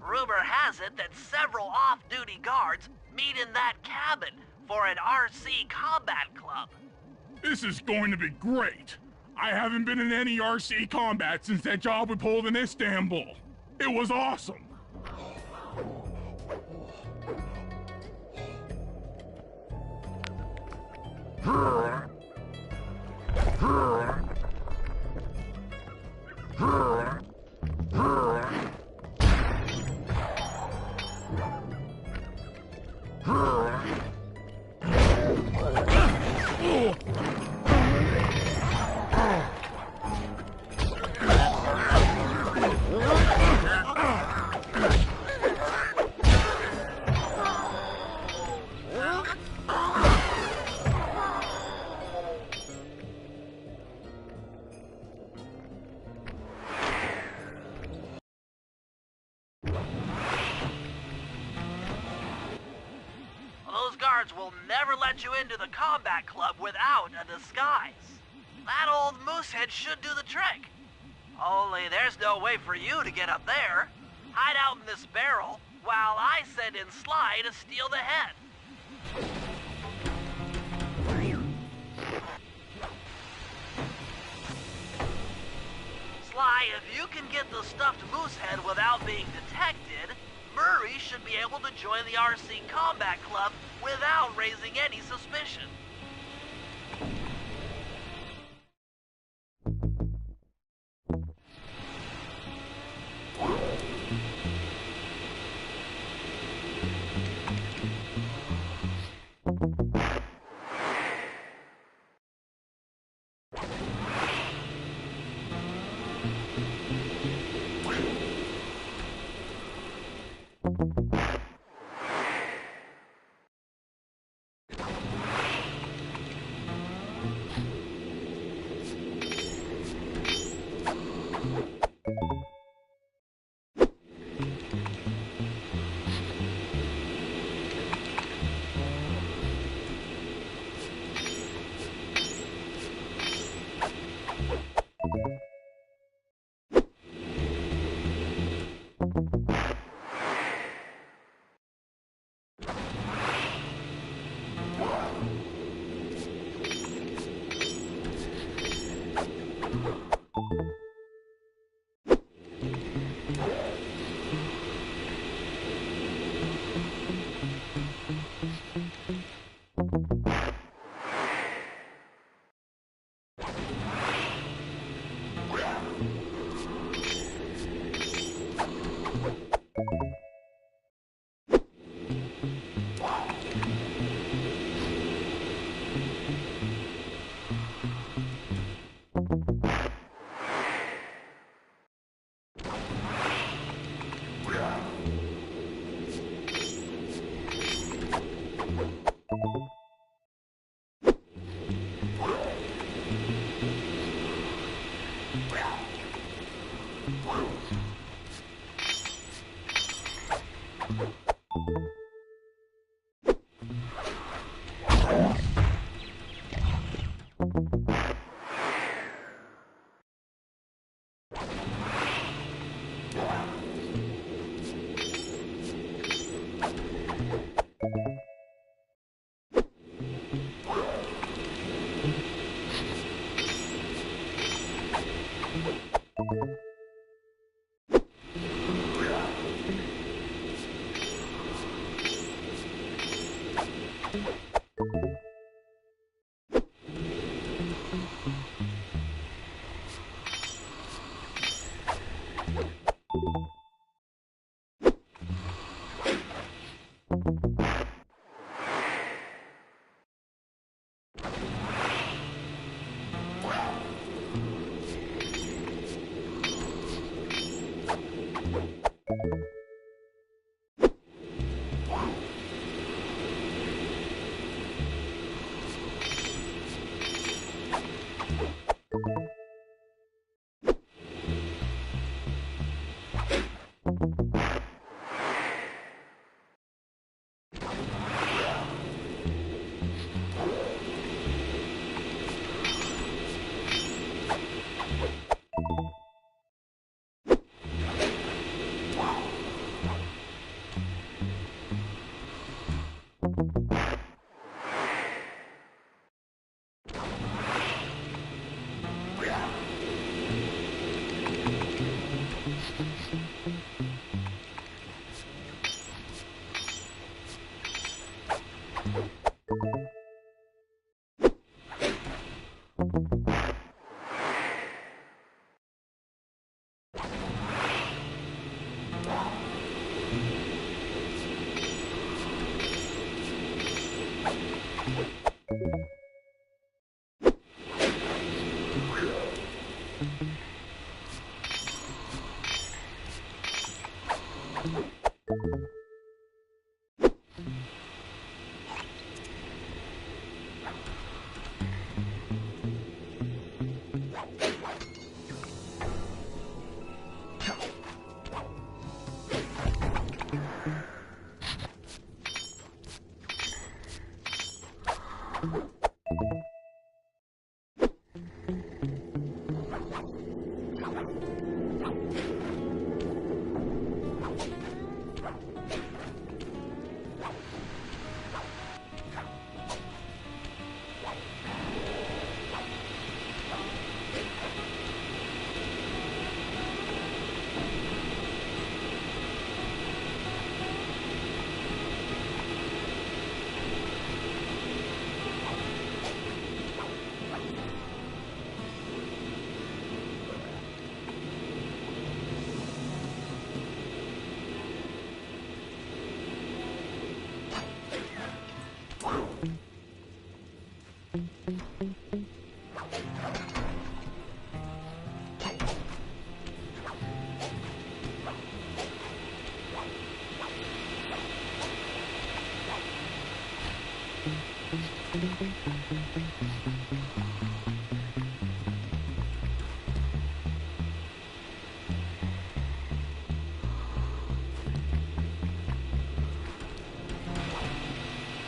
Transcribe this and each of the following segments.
Rumor has it that several off-duty guards meet in that cabin for an RC combat club. This is going to be great. I haven't been in any RC combat since that job we pulled in Istanbul. It was awesome. Those guards will never let you into the combat club without a disguise. That old moosehead should do the trick. Only there's no way for you to get up there. Hide out in this barrel while I send in Sly to steal the head. Sly, if you can get the stuffed moosehead without being detected, Murray should be able to join the RC Combat Club without raising any suspicion.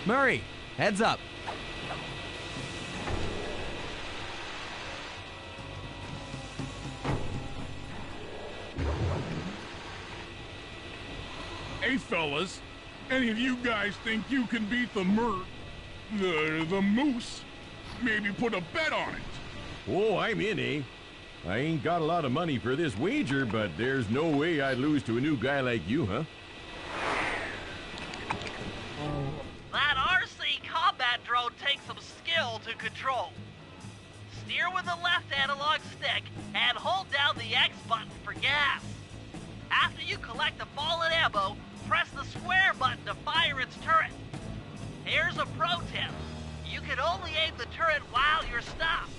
Murray, heads up. Hey, fellas, any of you guys think you can beat the moose? Maybe put a bet on it. Oh, I'm in, eh? I ain't got a lot of money for this wager, but there's no way I'd lose to a new guy like you, huh? That RC combat drone takes some skill to control. Steer with the left analog stick and hold down the X button for gas. After you collect the fallen ammo, press the square button to fire its turret. Here's a pro tip. You can only aim the turret while you're stopped.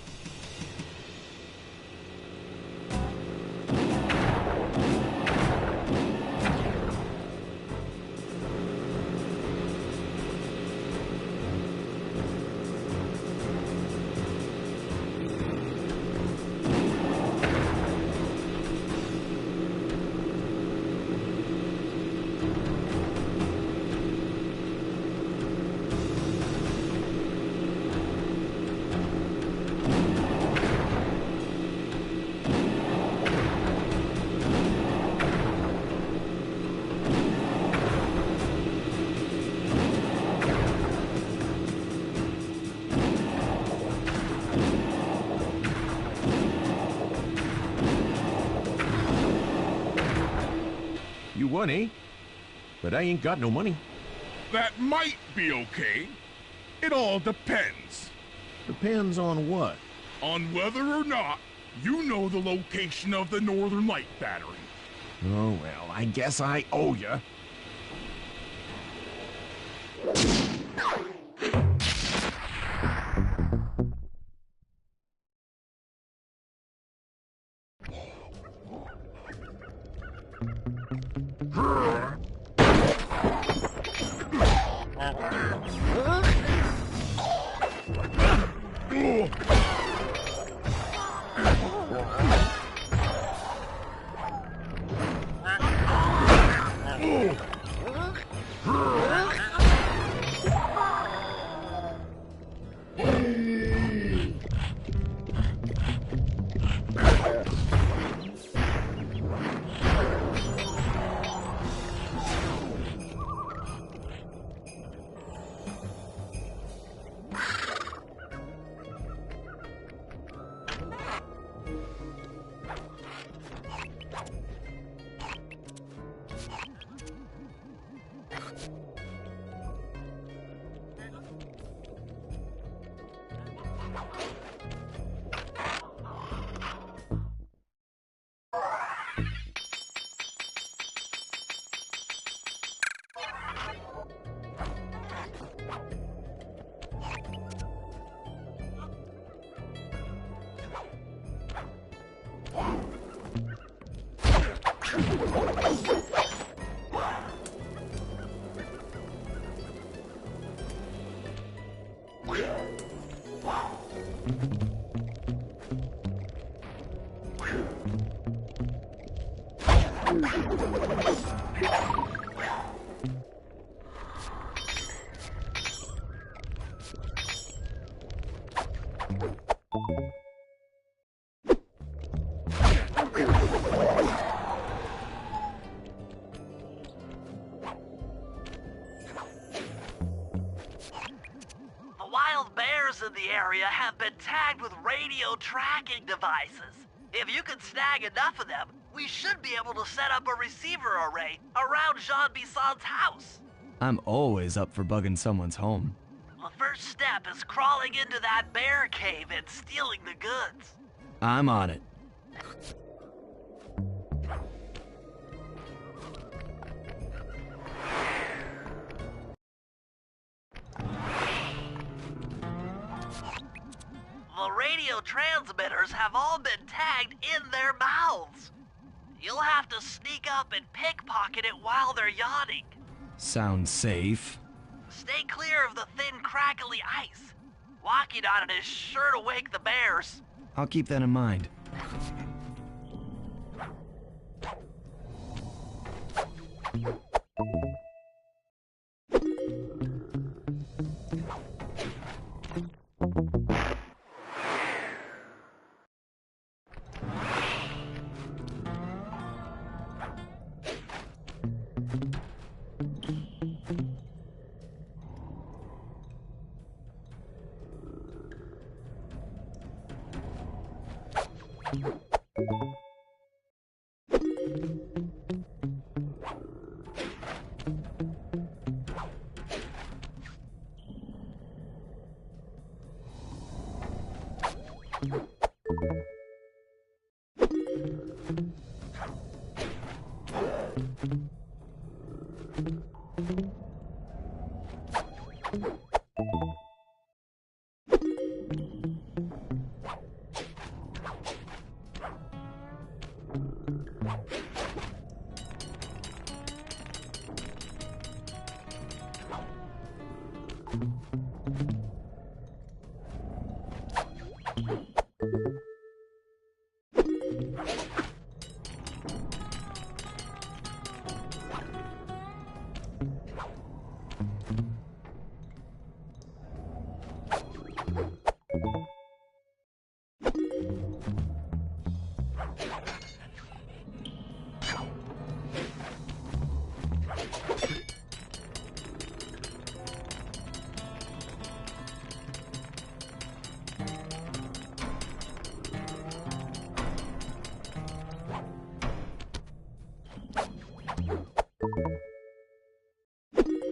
You won, eh? But I ain't got no money. That might be okay. It all depends. Depends on what? On whether or not you know the location of the Northern Light Battery. Oh, well, I guess I owe ya. The wild bears in the area have been tagged with radio tracking devices. If you can snag enough of them, we should be able to set up a receiver array around Jean Bisson's house. I'm always up for bugging someone's home. The first step is crawling into that bear cave and stealing the goods. I'm on it. The radio transmitters have all been tagged in their mouths. You'll have to sneak up and pickpocket it while they're yawning. Sounds safe. Stay clear of the thin, crackly ice. Walking on it is sure to wake the bears. I'll keep that in mind.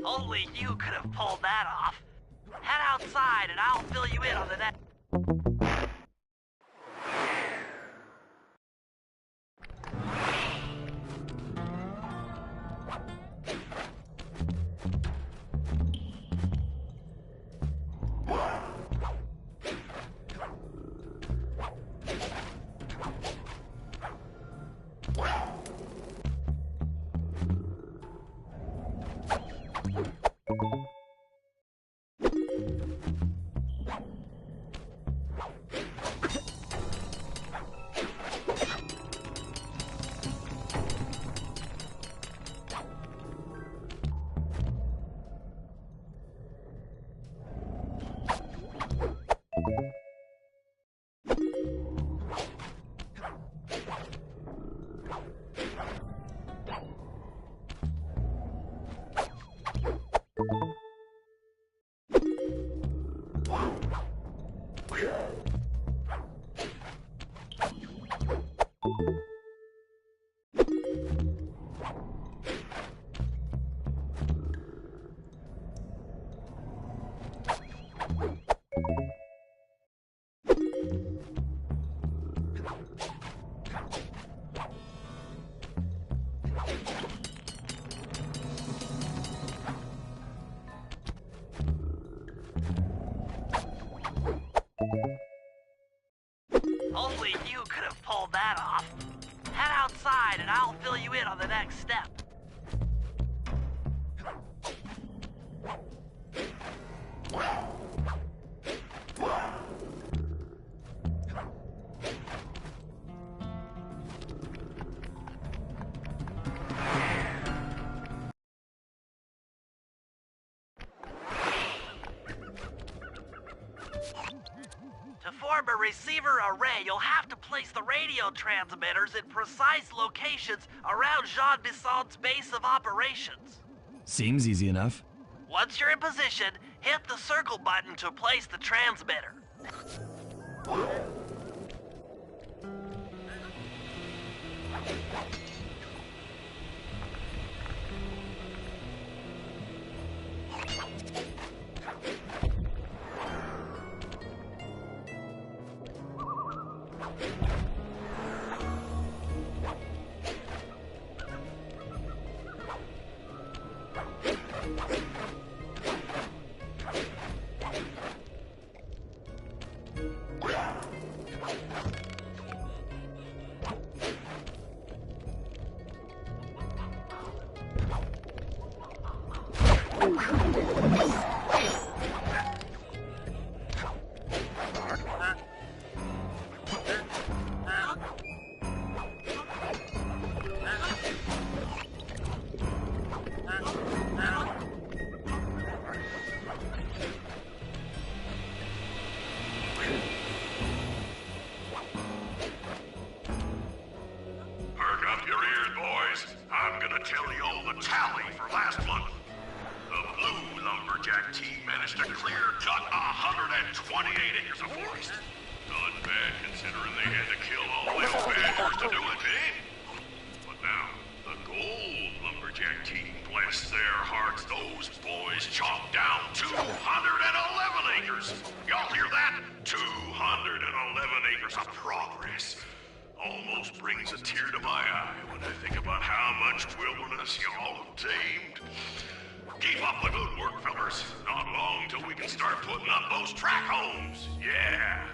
Only you could have pulled that off. Head outside and I'll fill you in on the next. Only you could have pulled that off. Head outside and I'll fill you in on the next step. receiver array, you'll have to place the radio transmitters in precise locations around Jean Bisson's base of operations. Seems easy enough. Once you're in position, hit the circle button to place the transmitter. Tell you all the tally for last month. The Blue Lumberjack team managed to clear cut 128 acres of forest. Not bad considering they had to kill all them badgers to do it, eh? But now, the Gold Lumberjack team, bless their hearts, those boys chopped down 211 acres. Y'all hear that? 211 acres of progress. Almost brings a tear to my eye when I think about how much wilderness y'all have tamed. Keep up the good work, fellas. Not long till we can start putting up those track homes. Yeah.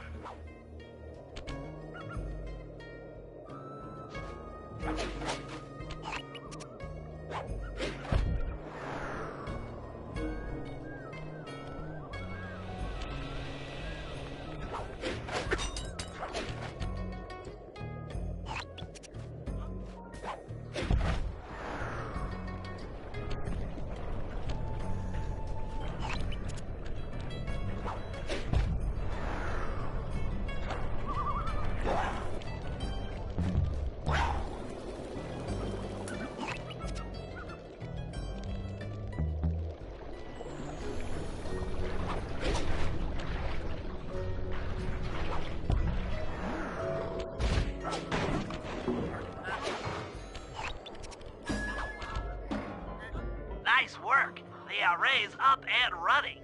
Nice work. The array's up and running.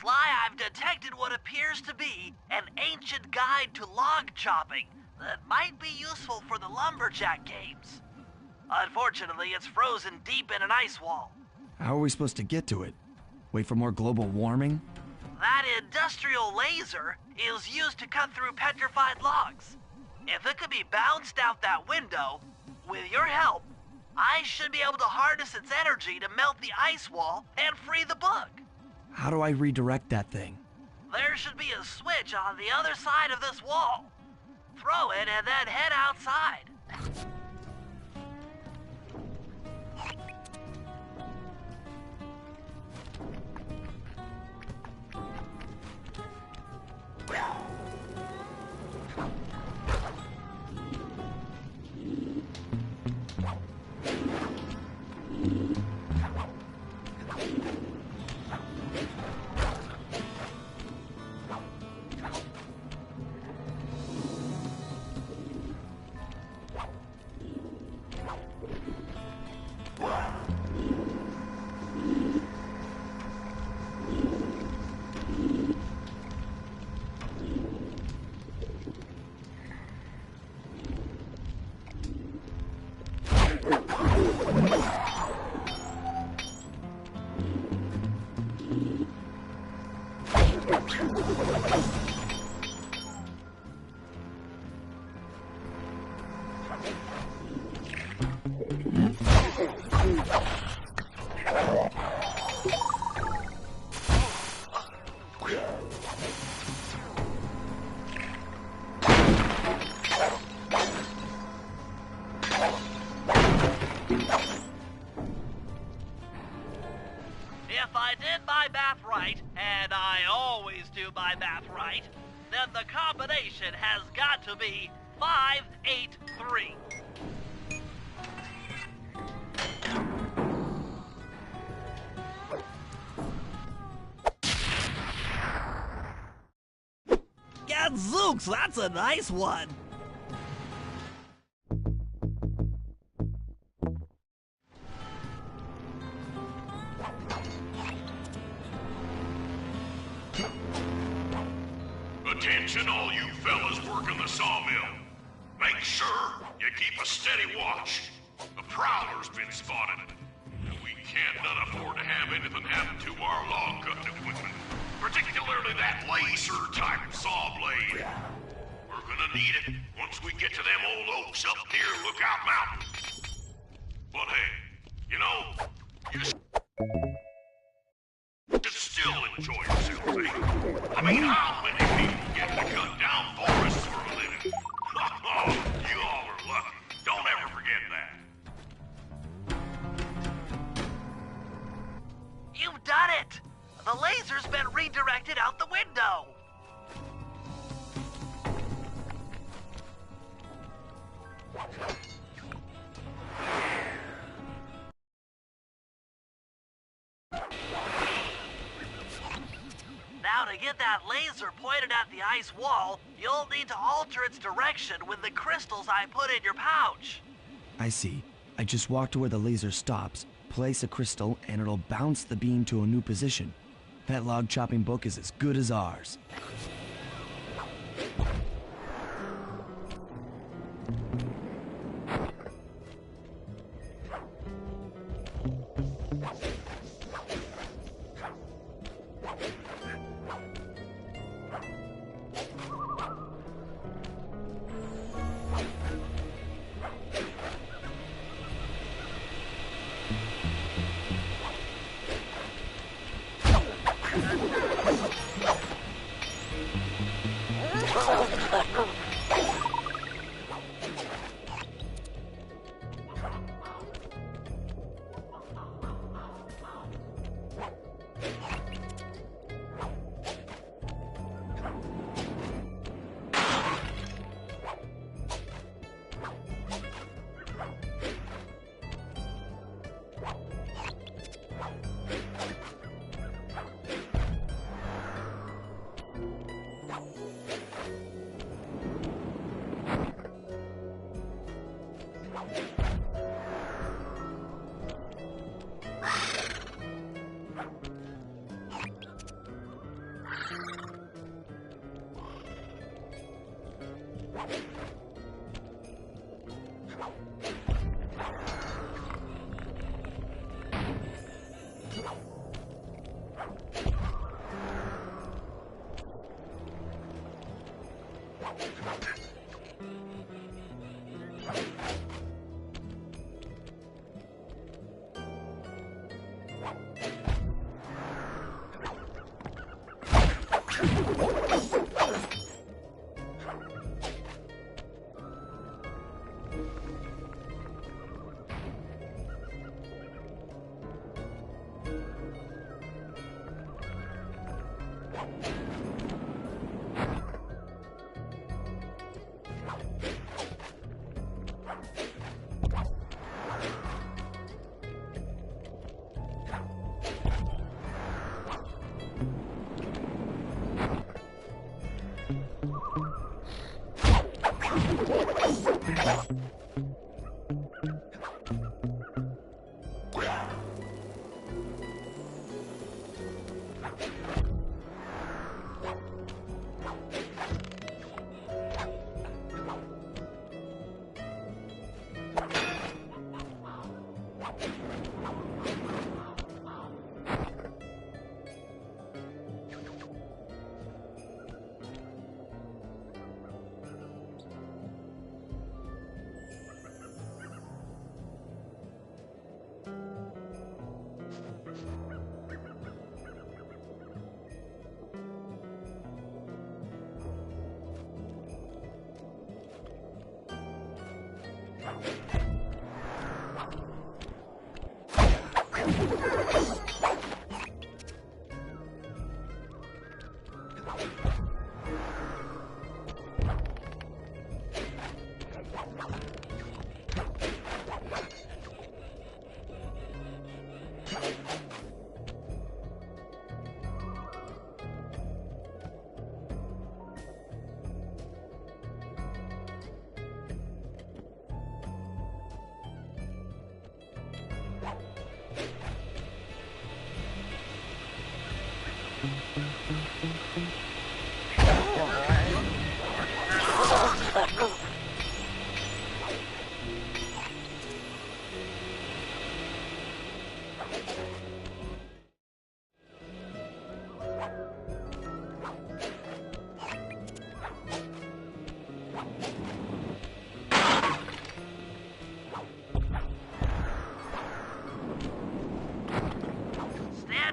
Sly, I've detected what appears to be an ancient guide to log chopping that might be useful for the lumberjack games. Unfortunately, it's frozen deep in an ice wall. How are we supposed to get to it? Wait for more global warming? That industrial laser is used to cut through petrified logs. If it could be bounced out that window, with your help, I should be able to harness its energy to melt the ice wall and free the bug. How do I redirect that thing? There should be a switch on the other side of this wall. Throw it and then head outside. If I did my math right, and I always do my math right, then the combination has got to be 583. Gadzooks, that's a nice one. Attention all you fellas working the sawmill. Make sure you keep a steady watch. A prowler's been spotted. And we can't not afford to have anything happen to our log cutting equipment. Particularly that laser-type saw blade. We're gonna need it once we get to them old oaks up near Lookout Mountain. But hey, you know, you should still enjoy yourself, eh? I mean, how many people get to cut down forests for a living? You all are lucky. Don't ever forget that. You've done it! The laser's been redirected out the window! Now to get that laser pointed at the ice wall, you'll need to alter its direction with the crystals I put in your pouch. I see. I just walk to where the laser stops, place a crystal, and it'll bounce the beam to a new position. That log chopping book is as good as ours.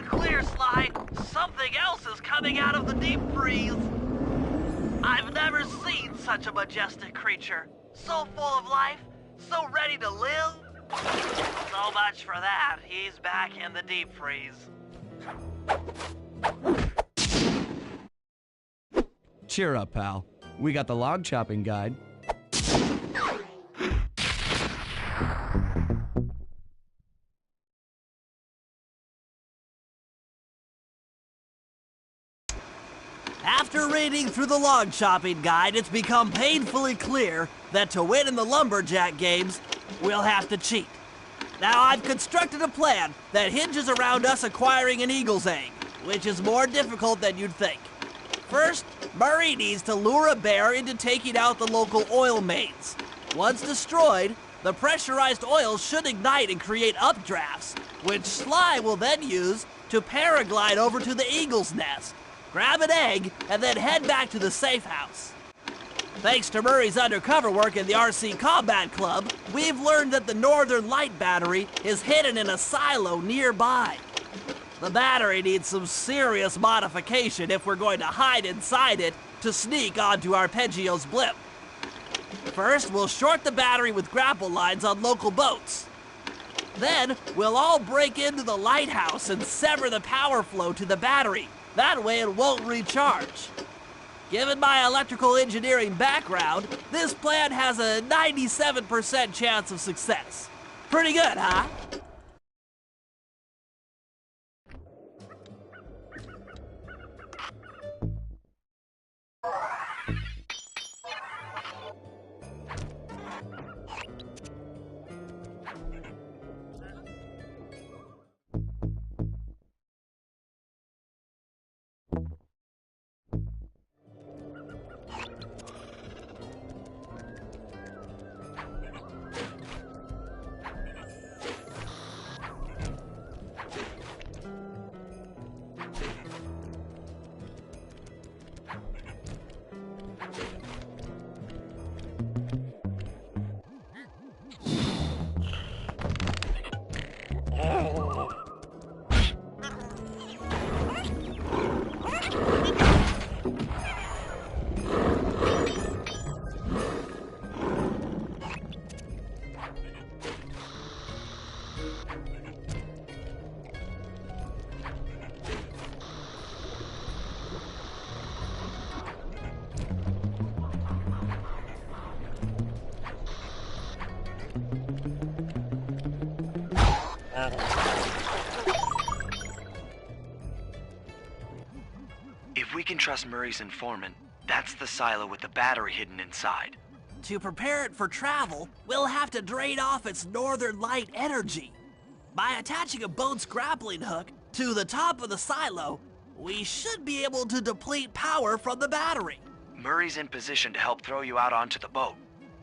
clear, Sly. Something else is coming out of the deep freeze. I've never seen such a majestic creature. So full of life, so ready to live. So much for that. He's back in the deep freeze. Cheer up, pal. We got the log chopping guide. After reading through the log chopping guide, it's become painfully clear that to win in the lumberjack games, we'll have to cheat. Now, I've constructed a plan that hinges around us acquiring an eagle's egg, which is more difficult than you'd think. First, Murray needs to lure a bear into taking out the local oil mains. Once destroyed, the pressurized oil should ignite and create updrafts, which Sly will then use to paraglide over to the eagle's nest, grab an egg, and then head back to the safe house. Thanks to Murray's undercover work in the RC Combat Club, we've learned that the Northern Light battery is hidden in a silo nearby. The battery needs some serious modification if we're going to hide inside it to sneak onto Arpeggio's blimp. First, we'll short the battery with grapple lines on local boats. Then, we'll all break into the lighthouse and sever the power flow to the battery. That way it won't recharge. Given my electrical engineering background, this plan has a 97% chance of success. Pretty good, huh? If we can trust Murray's informant, that's the silo with the battery hidden inside. To prepare it for travel, we'll have to drain off its northern light energy. By attaching a boat's grappling hook to the top of the silo, we should be able to deplete power from the battery. Murray's in position to help throw you out onto the boat.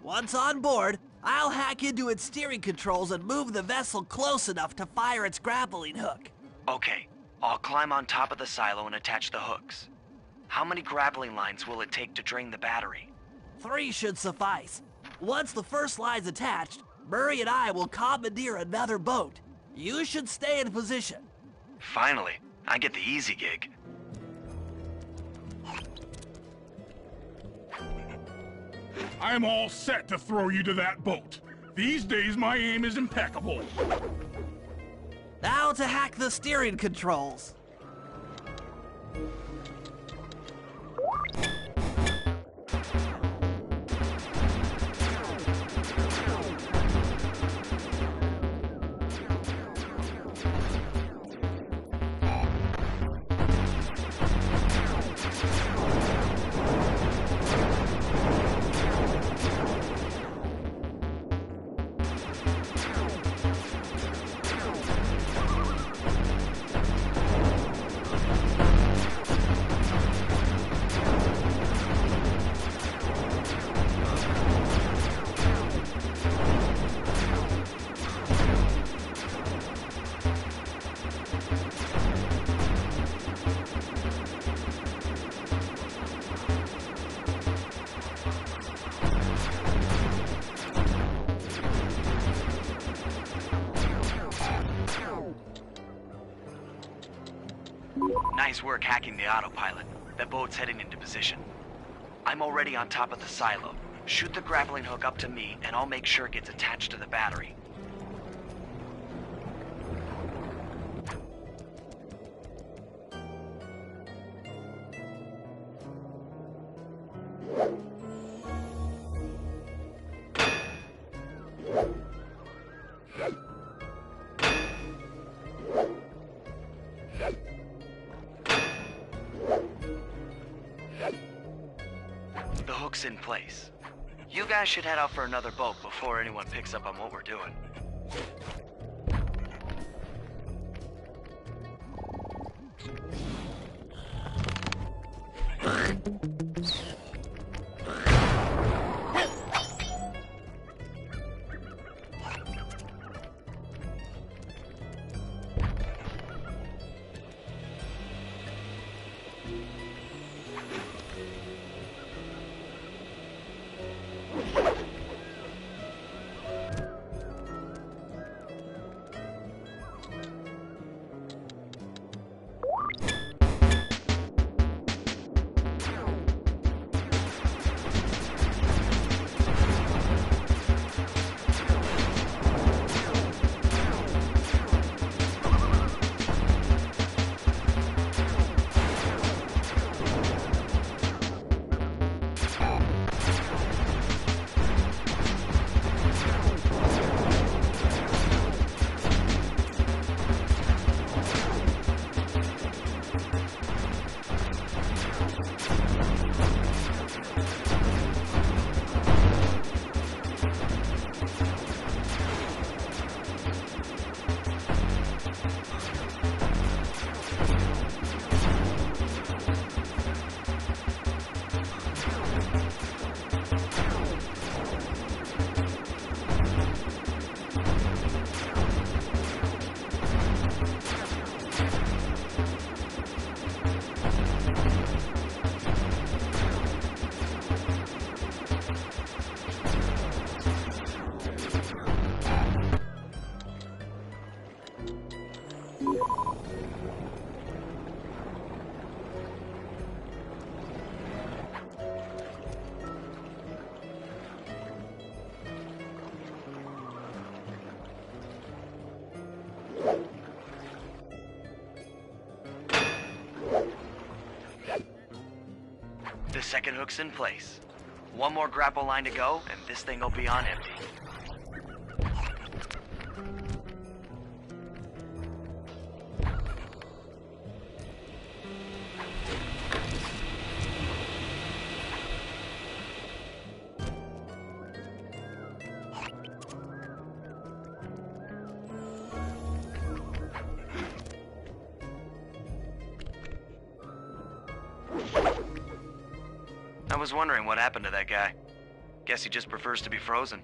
Once on board, I'll hack into its steering controls and move the vessel close enough to fire its grappling hook. Okay, I'll climb on top of the silo and attach the hooks. How many grappling lines will it take to drain the battery? 3 should suffice. Once the first line's attached, Murray and I will commandeer another boat. You should stay in position. Finally, I get the easy gig. I'm all set to throw you to that boat. These days, my aim is impeccable. Now to hack the steering controls. Nice work hacking the autopilot. That boat's heading into position. I'm already on top of the silo. Shoot the grappling hook up to me, and I'll make sure it gets attached to the battery. The hook's in place. You guys should head out for another boat before anyone picks up on what we're doing. The second hook's in place. One more grapple line to go, and this thing will be on empty. I was wondering what happened to that guy. Guess he just prefers to be frozen.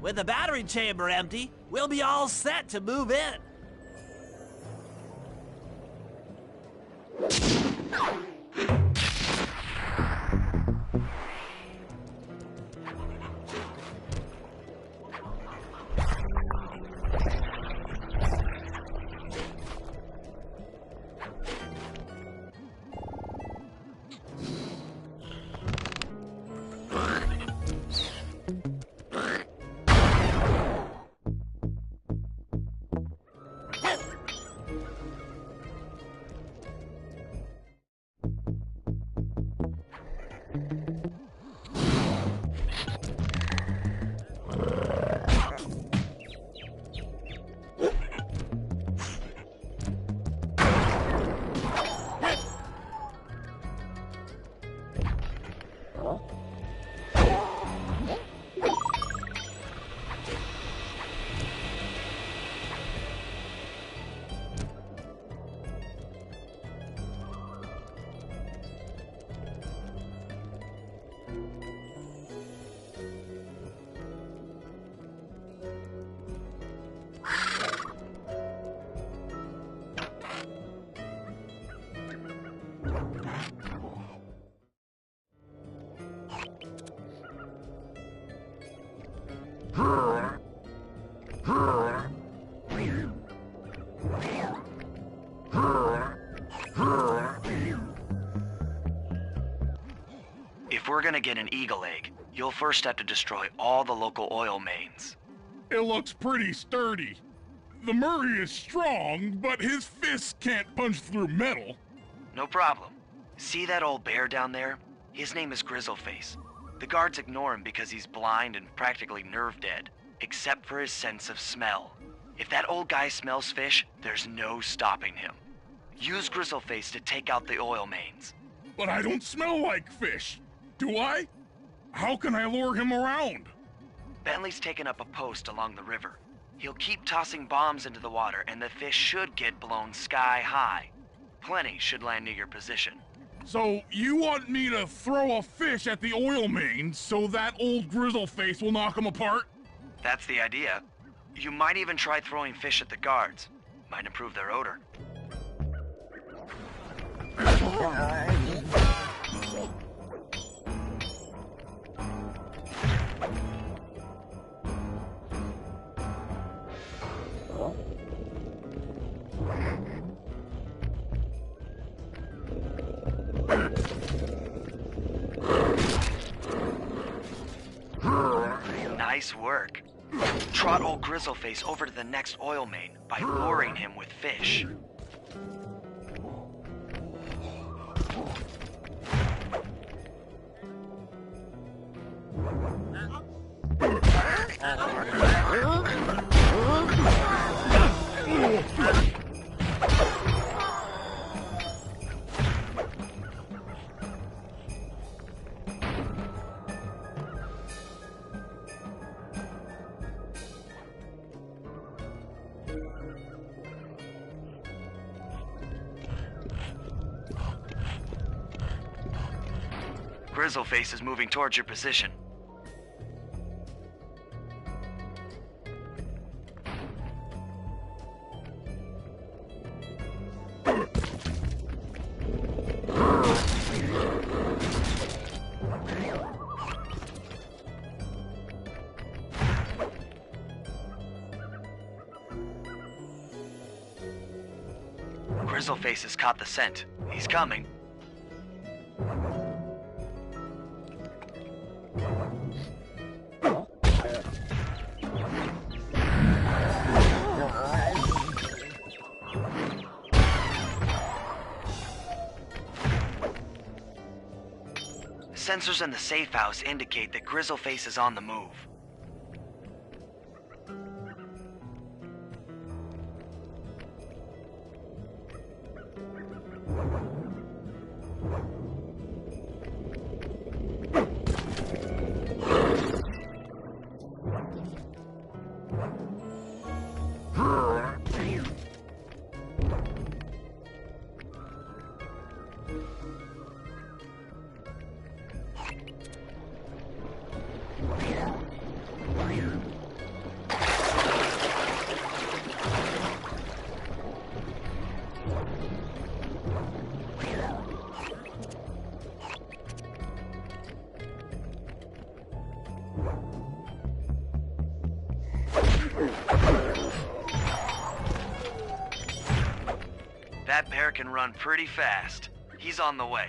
With the battery chamber empty, we'll be all set to move in. If we're gonna get an Eagle Egg, you'll first have to destroy all the local oil mains. It looks pretty sturdy. The Murray is strong, but his fists can't punch through metal. No problem. See that old bear down there? His name is Grizzleface. The guards ignore him because he's blind and practically nerve dead, except for his sense of smell. If that old guy smells fish, there's no stopping him. Use Grizzleface to take out the oil mains. But I don't smell like fish, do I? How can I lure him around? Bentley's taken up a post along the river. He'll keep tossing bombs into the water and the fish should get blown sky high. Plenty should land near your position. So you want me to throw a fish at the oil mains so that old Grizzleface will knock him apart? That's the idea. You might even try throwing fish at the guards. Might improve their odor. Nice work. Trot old Grizzleface over to the next oil main by luring him with fish. Grizzleface is moving towards your position. Grizzleface has caught the scent. He's coming. Sensors in the safe house indicate that Grizzleface is on the move. That bear can run pretty fast. He's on the way.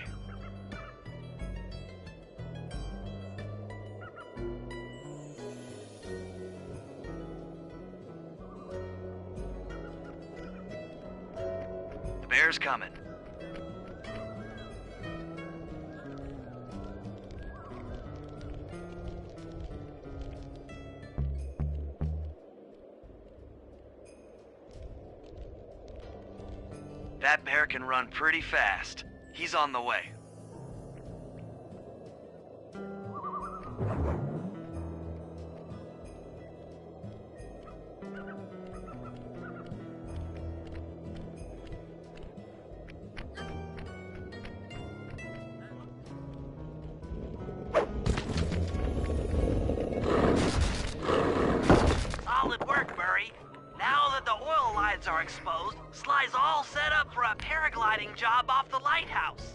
The bear's coming. That bear can run pretty fast. He's on the way. Solid work, Murray. Now that the oil lines are exposed, Sly's all set up for a paragliding job off the lighthouse.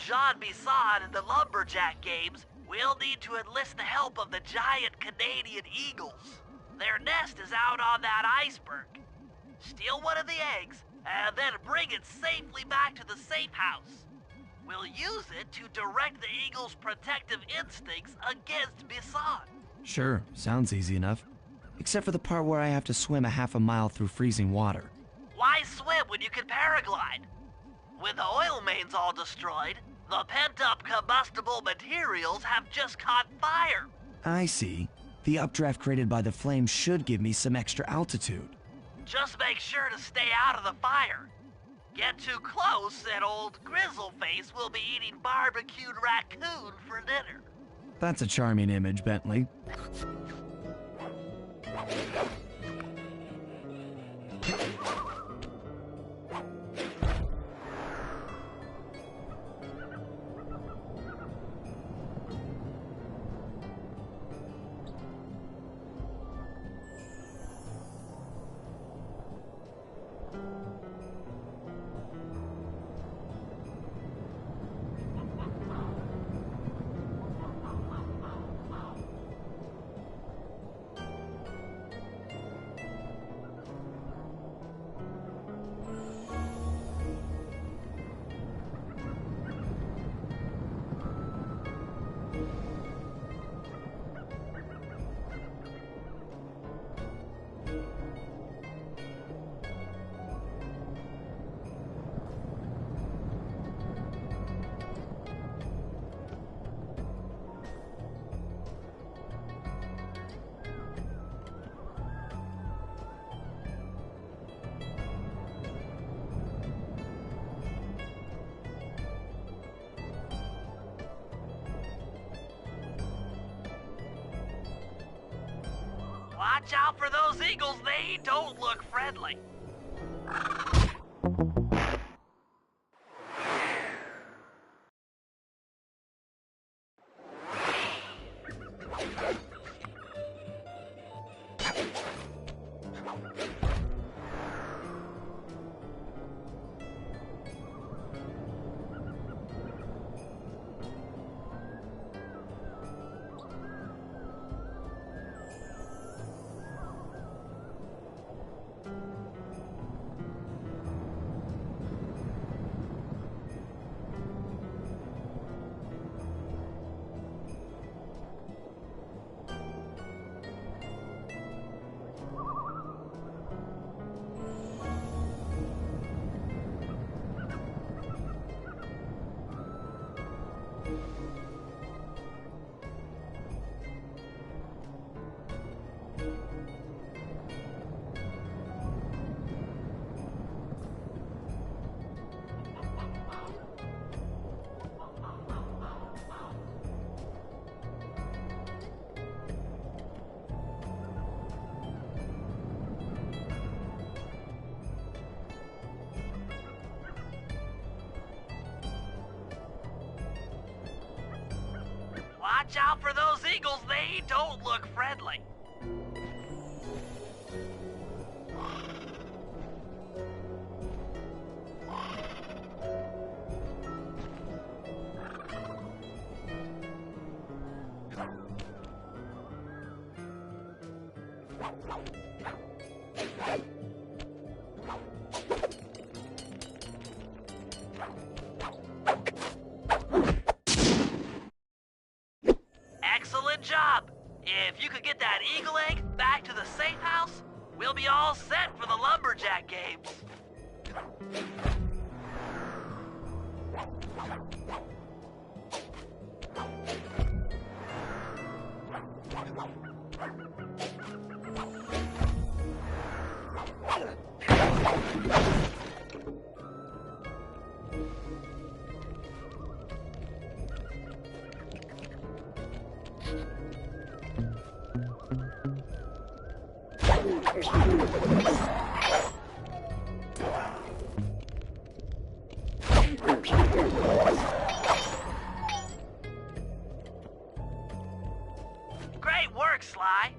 Jean Bisson in the Lumberjack games, we'll need to enlist the help of the giant Canadian eagles. Their nest is out on that iceberg. Steal one of the eggs, and then bring it safely back to the safe house. We'll use it to direct the eagle's protective instincts against Bisson. Sure, sounds easy enough. Except for the part where I have to swim a half a mile through freezing water. Why swim when you can paraglide? With the oil mains all destroyed, the pent-up combustible materials have just caught fire. I see. The updraft created by the flames should give me some extra altitude. Just make sure to stay out of the fire. Get too close and old Grizzleface will be eating barbecued raccoon for dinner. That's a charming image, Bentley. Watch out for those eagles, they don't look friendly. Watch out for those eagles, they don't look friendly. Excellent job! If you could get that eagle egg back to the safe house, we'll be all set for the lumberjack games. Great work, Sly.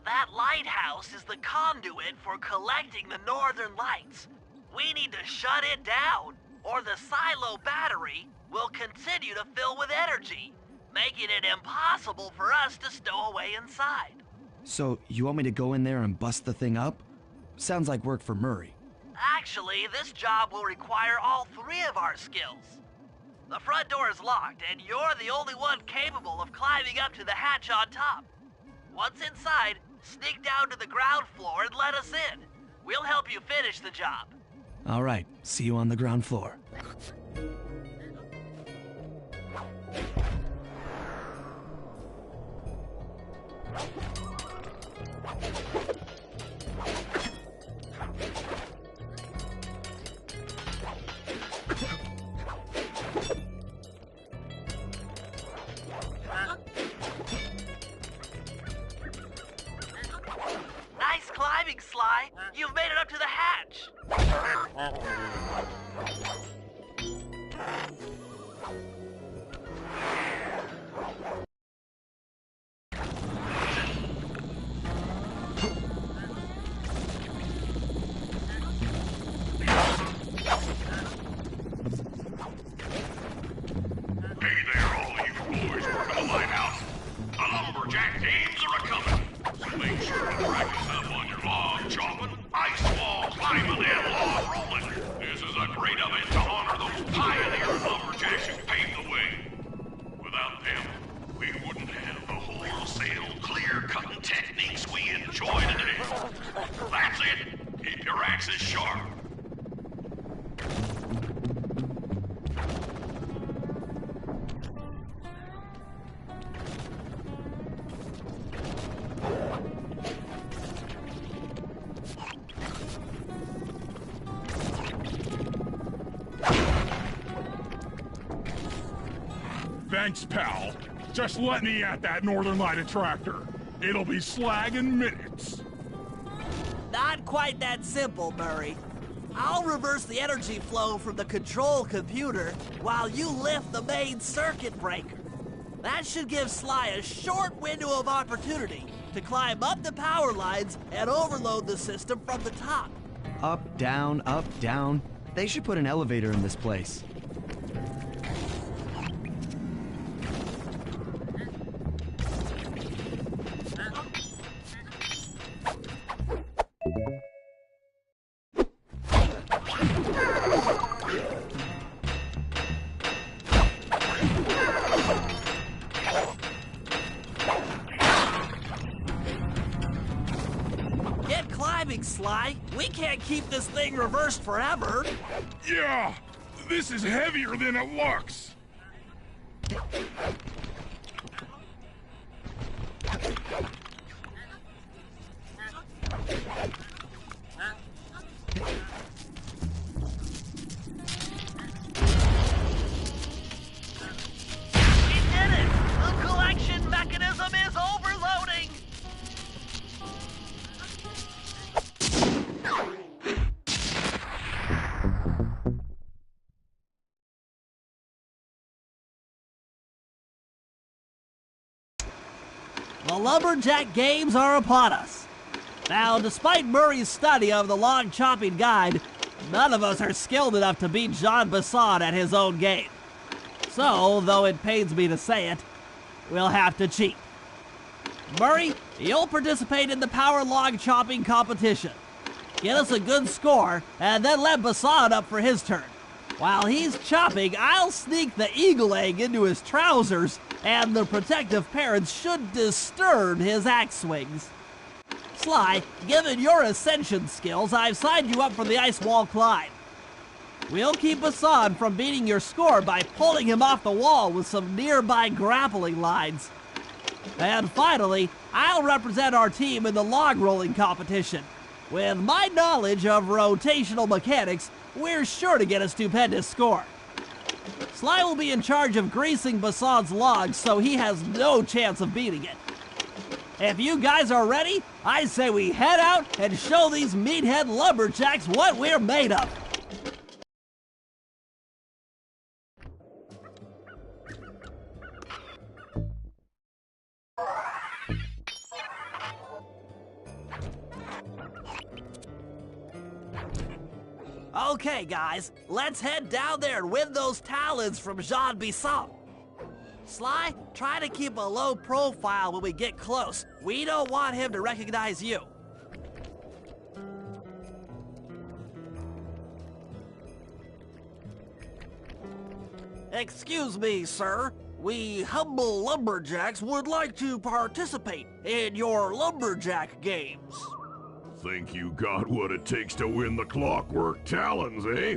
That lighthouse is the conduit for collecting the northern lights. We need to shut it down, or the silo battery will continue to fill with energy, making it impossible for us to stow away inside. So, you want me to go in there and bust the thing up? Sounds like work for Murray. Actually, this job will require all three of our skills. The front door is locked, and you're the only one capable of climbing up to the hatch on top. Once inside, sneak down to the ground floor and let us in. We'll help you finish the job. All right, see you on the ground floor. Nice climbing, Sly. You've made it up to the hatch. Hey there, all you boys working the lighthouse. The lumberjack games are a-coming. So make sure to practice up on your log chopping, ice wall climbing, and log rolling. This is a great event to honor those pioneer lumberjacks who paved the way. Without them, we axe is sharp. Thanks, pal. Just let me at that Northern Light attractor. It'll be slag in minutes. Not quite that simple, Murray. I'll reverse the energy flow from the control computer while you lift the main circuit breaker. That should give Sly a short window of opportunity to climb up the power lines and overload the system from the top. Up, down, up, down. They should put an elevator in this place. Sly. We can't keep this thing reversed forever. Yeah, this is heavier than it looks. We did it! The collection mechanism is overloading! The Lumberjack Games are upon us. Now, despite Murray's study of the log chopping guide, none of us are skilled enough to beat Jean Bison at his own game. So, though it pains me to say it, we'll have to cheat. Murray, you'll participate in the power log chopping competition. Get us a good score, and then let Bison up for his turn. While he's chopping, I'll sneak the eagle egg into his trousers, and the protective parents should disturb his axe swings. Sly, given your ascension skills, I've signed you up for the ice wall climb. We'll keep Bison from beating your score by pulling him off the wall with some nearby grappling lines. And finally, I'll represent our team in the log rolling competition. With my knowledge of rotational mechanics, we're sure to get a stupendous score. Sly will be in charge of greasing Bason's logs, so he has no chance of beating it. If you guys are ready, I say we head out and show these meathead lumberjacks what we're made of. Okay, guys, let's head down there and win those talons from Jean Bison. Sly, try to keep a low profile when we get close. We don't want him to recognize you. Excuse me, sir. We humble lumberjacks would like to participate in your lumberjack games. Think you got what it takes to win the Clockwork Talons, eh?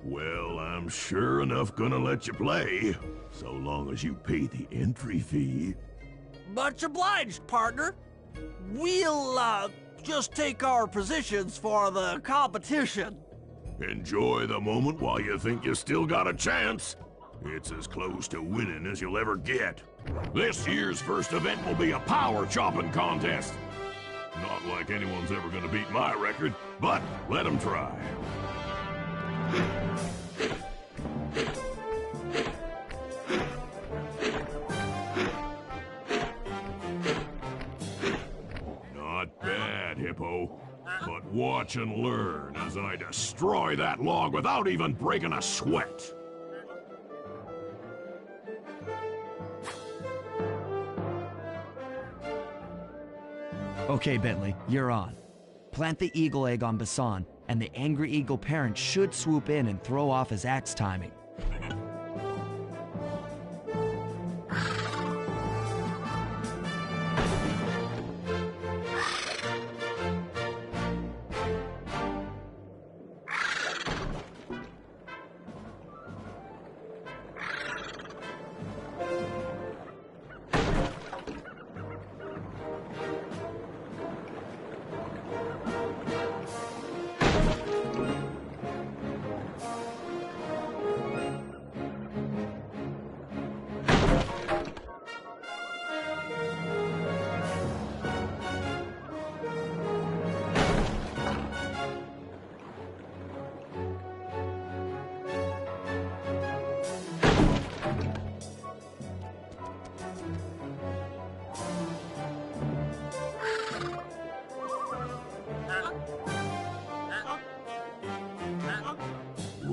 Well, I'm sure enough gonna let you play, so long as you pay the entry fee. Much obliged, partner. We'll, just take our positions for the competition. Enjoy the moment while you think you still got a chance. It's as close to winning as you'll ever get. This year's first event will be a power chopping contest. Not like anyone's ever gonna beat my record, but let them try. Not bad, Hippo. But watch and learn as I destroy that log without even breaking a sweat. Okay, Bentley, you're on. Plant the eagle egg on Bison, and the angry eagle parent should swoop in and throw off his axe timing.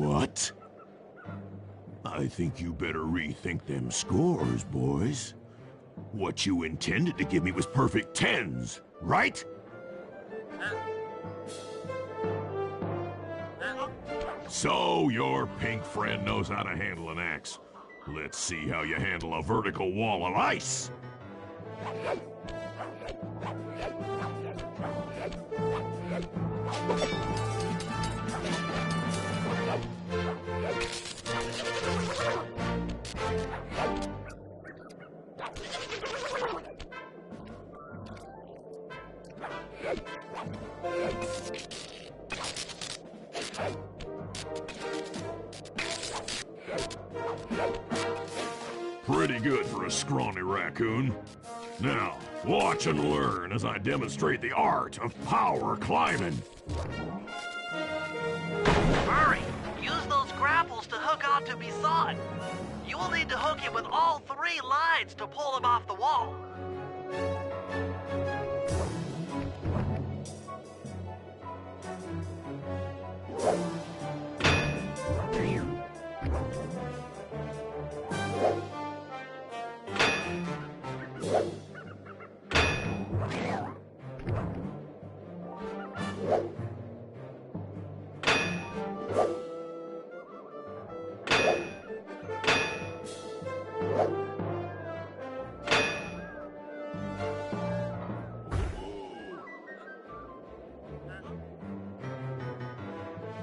What? I think you better rethink them scores, boys. What you intended to give me was perfect tens, right? So your pink friend knows how to handle an axe. Let's see how you handle a vertical wall of ice. Pretty good for a scrawny raccoon. Now, watch and learn as I demonstrate the art of power climbing. Hurry! Use those grapples to hook onto Bison. You will need to hook him with all 3 lines to pull him off the wall.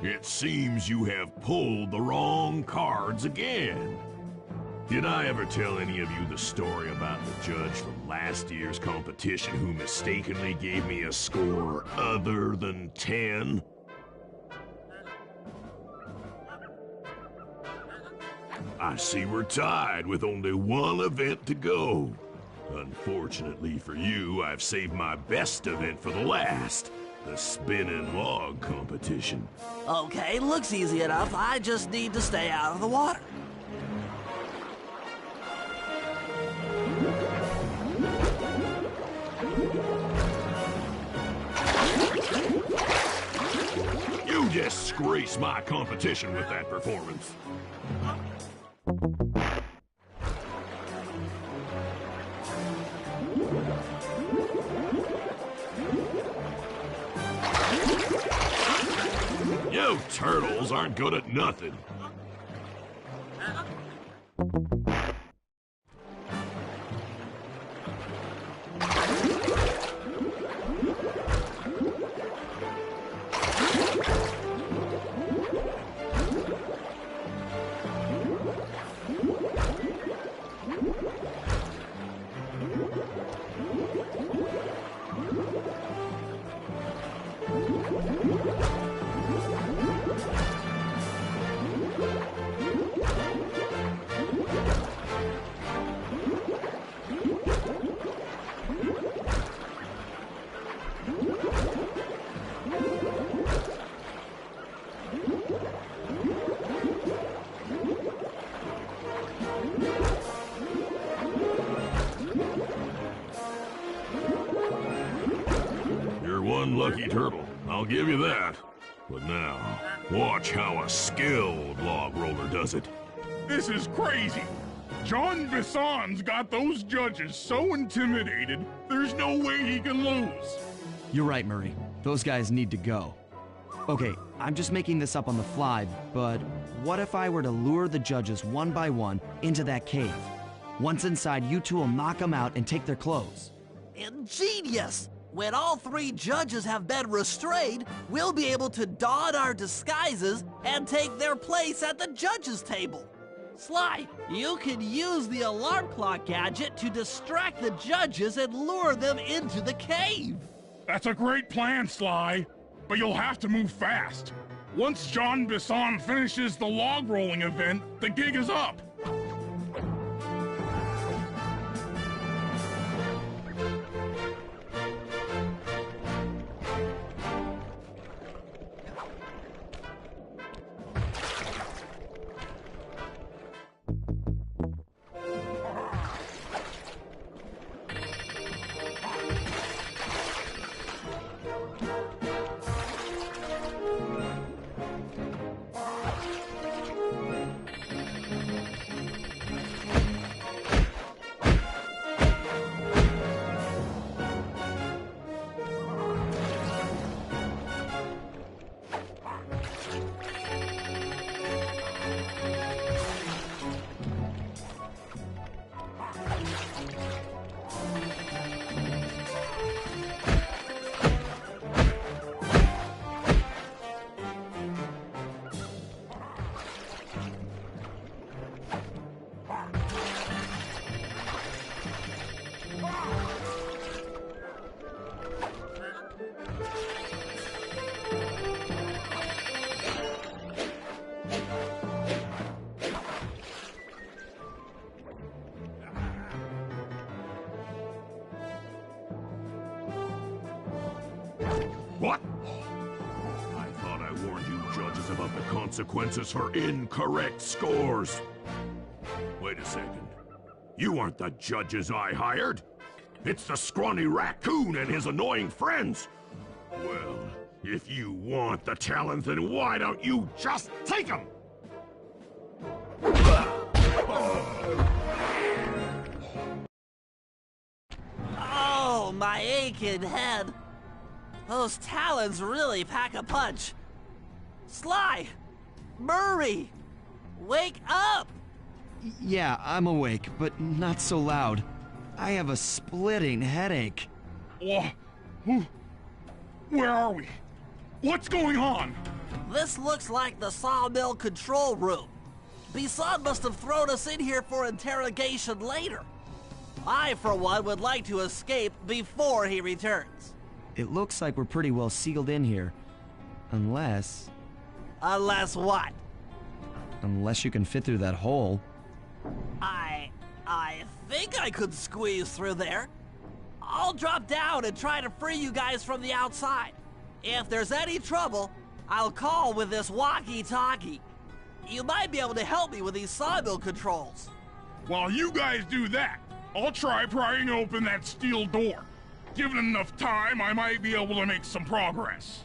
It seems you have pulled the wrong cards again. Did I ever tell any of you the story about the judge from last year's competition who mistakenly gave me a score other than 10? I see we're tied with only one event to go. Unfortunately for you, I've saved my best event for the last. The spinning log competition. Okay, looks easy enough. I just need to stay out of the water. You disgrace my competition with that performance. You turtles aren't good at nothing. One lucky turtle, I'll give you that. But now, watch how a skilled log roller does it. This is crazy. John Bison's got those judges so intimidated, there's no way he can lose. You're right, Murray. Those guys need to go. Okay, I'm just making this up on the fly, but what if I were to lure the judges one by one into that cave? Once inside, you two will knock them out and take their clothes. Ingenious! When all 3 judges have been restrained, we'll be able to don our disguises and take their place at the judges' table. Sly, you can use the alarm clock gadget to distract the judges and lure them into the cave. That's a great plan, Sly, but you'll have to move fast. Once John Bison finishes the log rolling event, the gig is up. about the consequences for incorrect scores. Wait a second. You aren't the judges I hired. It's the scrawny raccoon and his annoying friends. Well, if you want the talent, then why don't you just take them? Oh, my aching head. Those talons really pack a punch. Sly! Murray! Wake up! Yeah, I'm awake, but not so loud. I have a splitting headache. Where are we? What's going on? This looks like the sawmill control room. Bisson must have thrown us in here for interrogation later. I, for one, would like to escape before he returns. It looks like we're pretty well sealed in here. Unless Unless what? you can fit through that hole. I think I could squeeze through there. I'll drop down and try to free you guys from the outside. If there's any trouble, I'll call with this walkie-talkie. You might be able to help me with these sawmill controls. While you guys do that, I'll try prying open that steel door. Given enough time, I might be able to make some progress.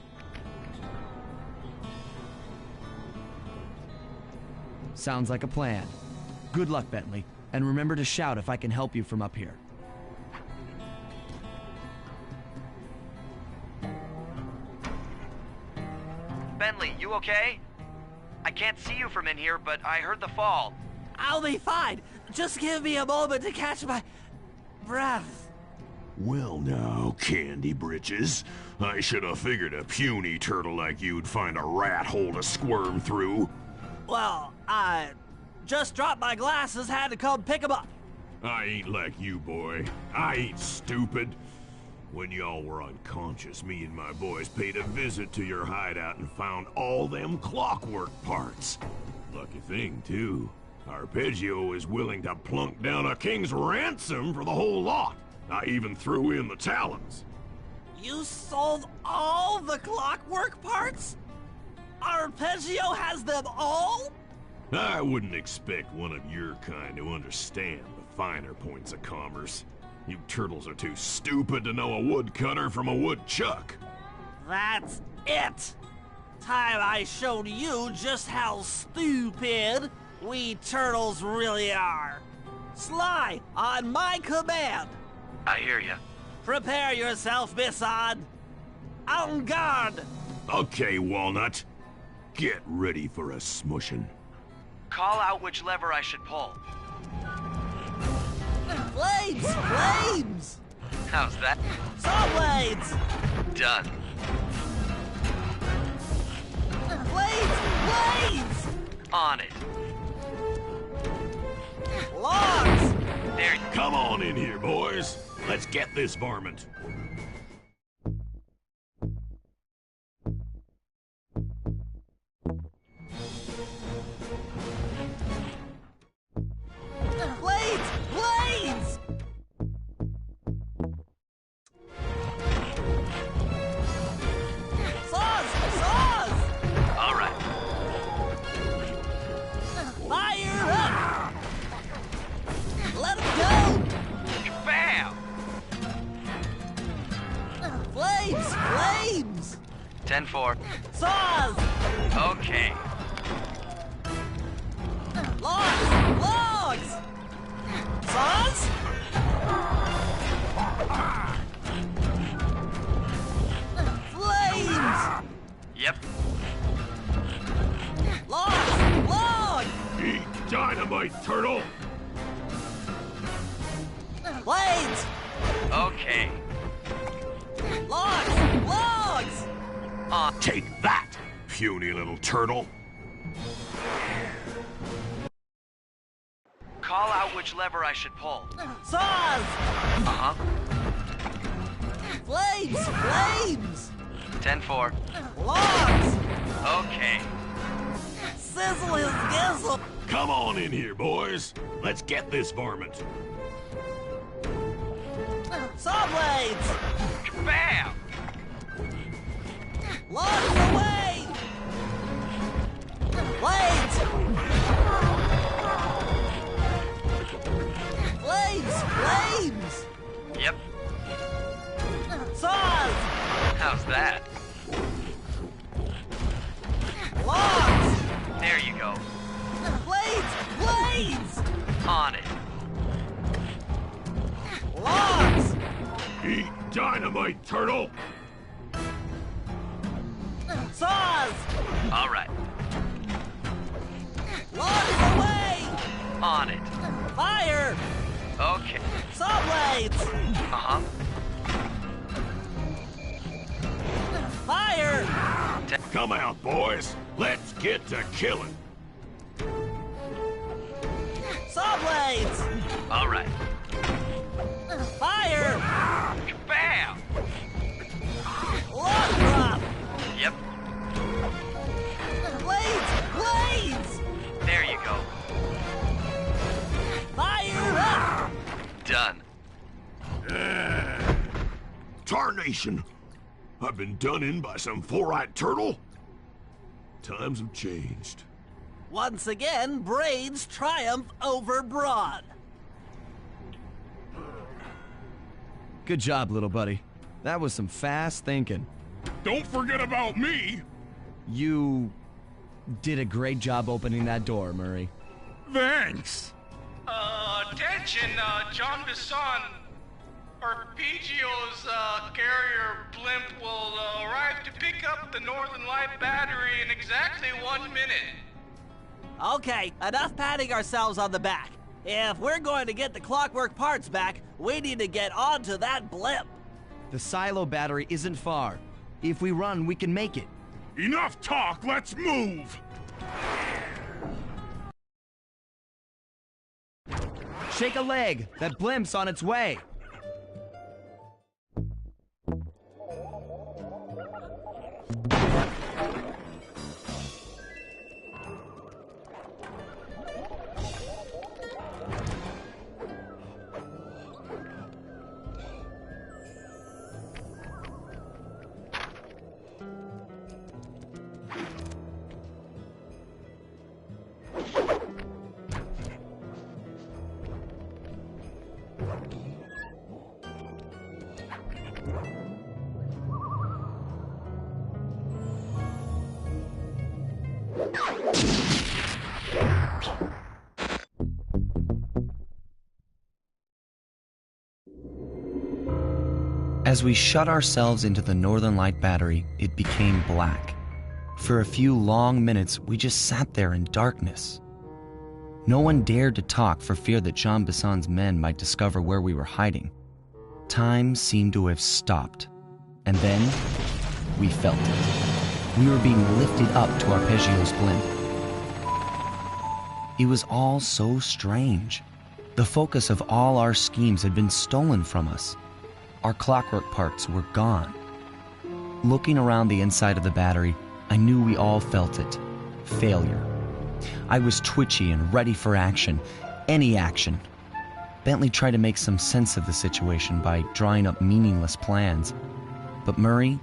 Sounds like a plan. Good luck, Bentley, and remember to shout if I can help you from up here. Bentley, you okay? I can't see you from in here, but I heard the fall. I'll be fine. Just give me a moment to catch my breath. Well now, Candy Britches. I should have figured a puny turtle like you'd find a rat hole to squirm through. Well, I just dropped my glasses, had to come pick them up. I ain't like you, boy. I ain't stupid. When y'all were unconscious, me and my boys paid a visit to your hideout and found all them clockwork parts. Lucky thing, too. Arpeggio is willing to plunk down a king's ransom for the whole lot. I even threw in the talons. You sold all the clockwork parts? Arpeggio has them all? I wouldn't expect one of your kind to understand the finer points of commerce. You turtles are too stupid to know a woodcutter from a woodchuck. That's it! Time I showed you just how stupid we turtles really are. Sly, on my command. I hear ya. Prepare yourself, Bisson. En garde! Okay, Walnut. Get ready for a smushin'. Call out which lever I should pull. Blades! Blades! How's that? Saw blades! Done. Blades! Blades! On it. Logs! There. Come on in here, boys. Let's get this varmint. Blades! Blades! Saws! Saws! All right. Fire up! Let him go! Bam! Flames! Flames! 10-4. Saws! Okay. Logs! Logs! Saws? Flames! Yep. Logs! Logs! Eat dynamite, turtle! Blades! Okay. Logs! Logs! On. Take that, puny little turtle! Call out which lever I should pull. Saws! Uh-huh. Flames! Flames! 10-4. Logs! Okay. Sizzle his gizzle! Come on in here, boys. Let's get this varmint. Saw blades! Bam! Logs away! right, Turtle. Saws! All right, Logs away! on it. Fire! Okay. Saw blades! Uh-huh. Fire! Come out, boys. Let's get to killing. Saw blades! All right. Fire! Bam! Log drop! Yep, Blades! Blades! there you go. Fire up! Done. Tarnation. I've been done in by some four-eyed turtle. Times have changed. Once again, Braids triumph over Brawn. Good job, little buddy. That was some fast thinking. Don't forget about me. You did a great job opening that door, Murray. Thanks. Attention, John Bisson. Arpeggio's carrier blimp will arrive to pick up the Northern Light battery in exactly 1 minute. Okay, enough patting ourselves on the back. If we're going to get the Clockwork parts back, we need to get onto that blimp. The silo battery isn't far. If we run, we can make it. Enough talk, let's move. Shake a leg. That blimp's on its way. As we shut ourselves into the Northern Light battery, it became black. For a few long minutes, we just sat there in darkness. No one dared to talk for fear that Jean Besson's men might discover where we were hiding. Time seemed to have stopped. And then, we felt it. We were being lifted up to Arpeggio's blimp. It was all so strange. The focus of all our schemes had been stolen from us. Our clockwork parts were gone. Looking around the inside of the battery, I knew we all felt it. Failure. I was twitchy and ready for action. Any action. Bentley tried to make some sense of the situation by drawing up meaningless plans. But Murray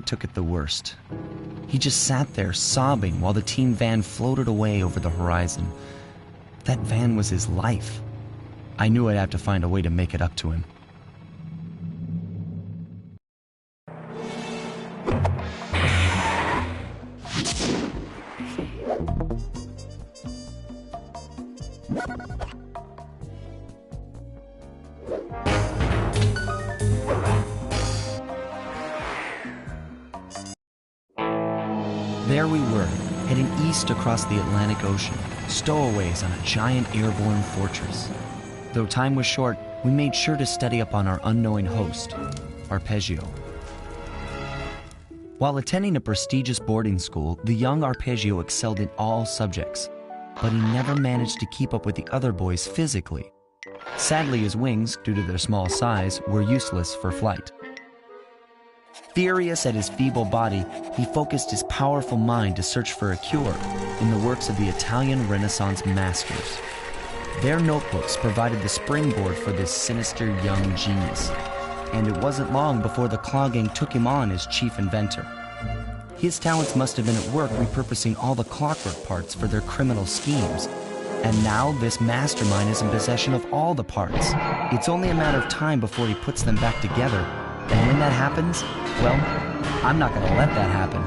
took it the worst. He just sat there sobbing while the team van floated away over the horizon. That van was his life. I knew I'd have to find a way to make it up to him. There we were, heading east across the Atlantic Ocean, stowaways on a giant airborne fortress. Though time was short, we made sure to study up on our unknowing host, Arpeggio. While attending a prestigious boarding school, the young Arpeggio excelled in all subjects, but he never managed to keep up with the other boys physically. Sadly, his wings, due to their small size, were useless for flight. Furious at his feeble body, he focused his powerful mind to search for a cure in the works of the Italian Renaissance masters. Their notebooks provided the springboard for this sinister young genius, and it wasn't long before the Claw Gang took him on as chief inventor. His talents must have been at work repurposing all the clockwork parts for their criminal schemes. And now this mastermind is in possession of all the parts. It's only a matter of time before he puts them back together. And when that happens, well, I'm not going to let that happen.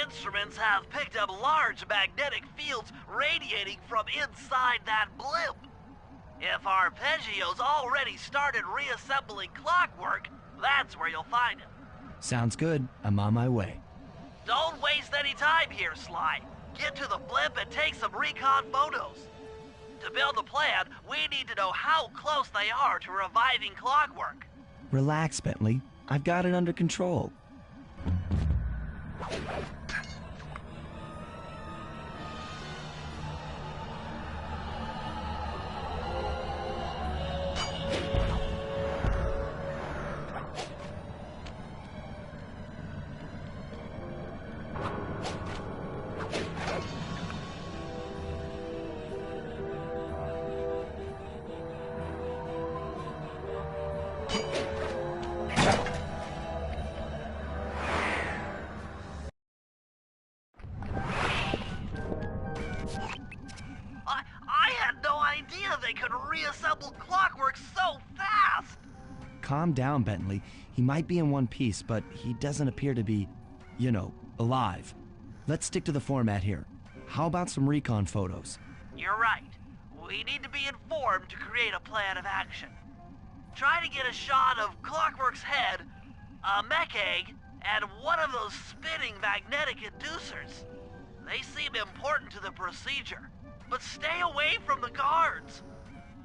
Instruments have picked up large magnetic fields radiating from inside that blimp. If Arpeggio's already started reassembling Clockwork, that's where you'll find him. Sounds good. I'm on my way. Don't waste any time here, Sly. Get to the blimp and take some recon photos. To build the plan, we need to know how close they are to reviving Clockwork. Relax, Bentley. I've got it under control. Calm down, Bentley. He might be in one piece, but he doesn't appear to be, you know, alive. Let's stick to the format here. How about some recon photos? You're right. We need to be informed to create a plan of action. Try to get a shot of Clockwork's head, a mech egg, and one of those spinning magnetic inducers. They seem important to the procedure, but stay away from the guards.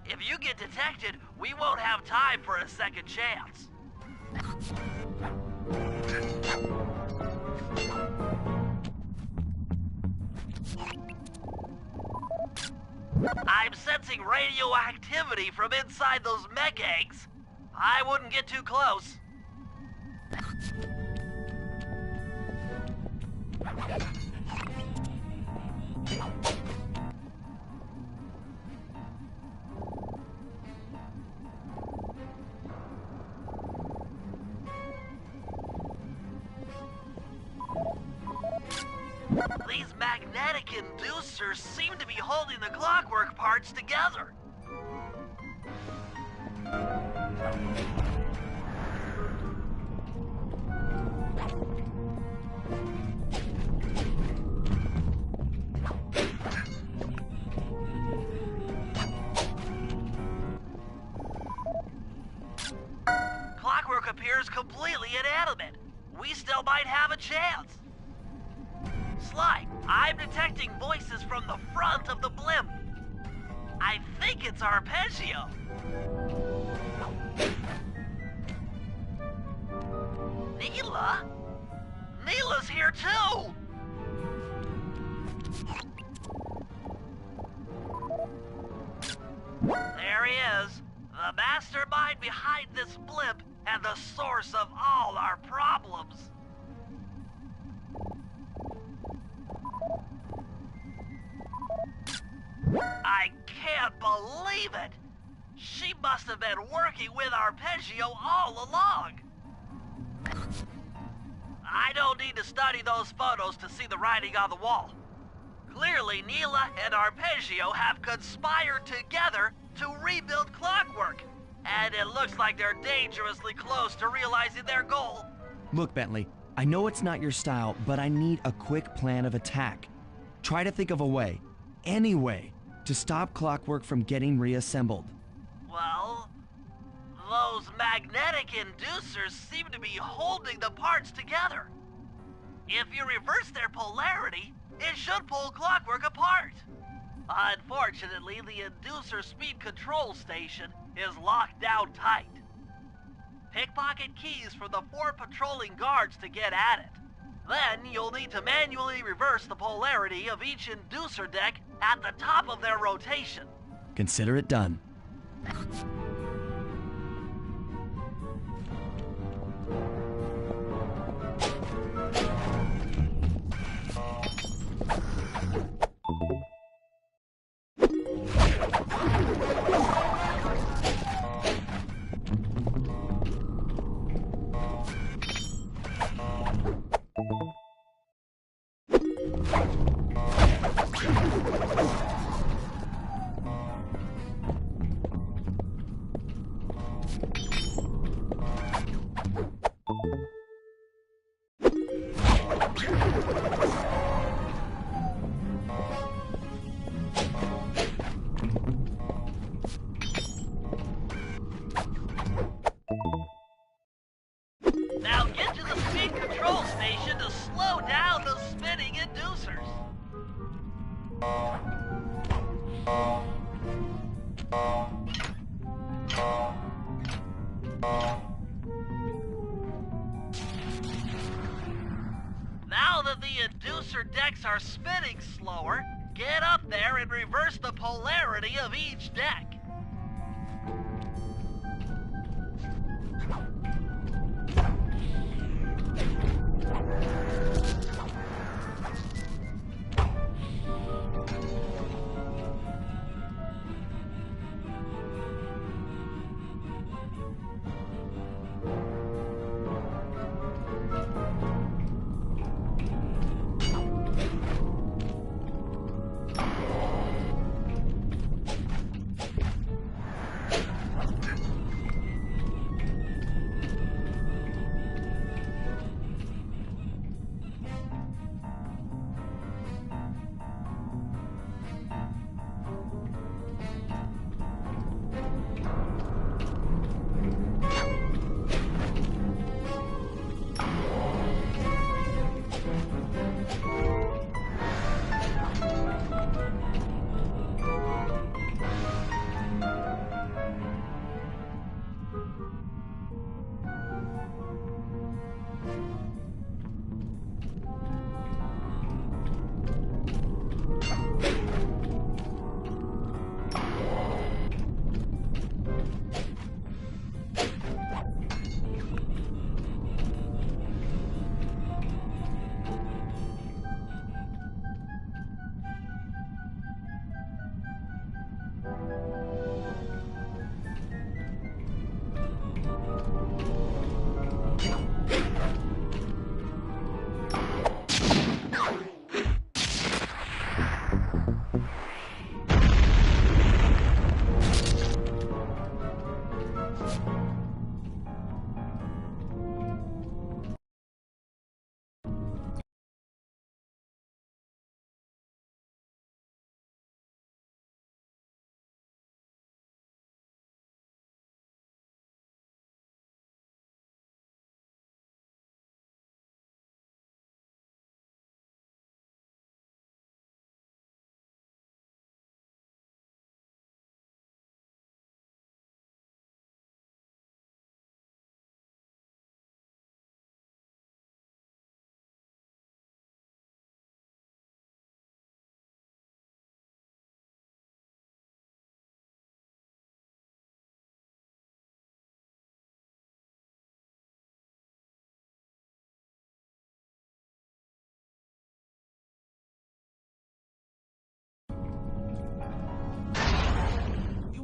If you get detected, we won't have time for a second chance. I'm sensing radioactivity from inside those mech eggs. I wouldn't get too close. These magnetic inducers seem to be holding the clockwork parts together. Clockwork appears completely inanimate. We still might have a chance. Sly, I'm detecting voices from the front of the blimp. I think it's Arpeggio. Neela? Neela's here too! There he is, the mastermind behind this blimp and the source of all our problems. I can't believe it! She must have been working with Arpeggio all along! I don't need to study those photos to see the writing on the wall. Clearly, Neela and Arpeggio have conspired together to rebuild Clockwork, and it looks like they're dangerously close to realizing their goal. Look, Bentley, I know it's not your style, but I need a quick plan of attack. Try to think of a way, any way, to stop Clockwork from getting reassembled. Well, those magnetic inducers seem to be holding the parts together. If you reverse their polarity, it should pull Clockwork apart. Unfortunately, the inducer speed control station is locked down tight. Pickpocket keys for the 4 patrolling guards to get at it. Then you'll need to manually reverse the polarity of each inducer deck at the top of their rotation. Consider it done. Now get to the speed control station to slow down the spinning inducers. Now that the inducer decks are spinning slower, get up there and reverse the polarity of each deck.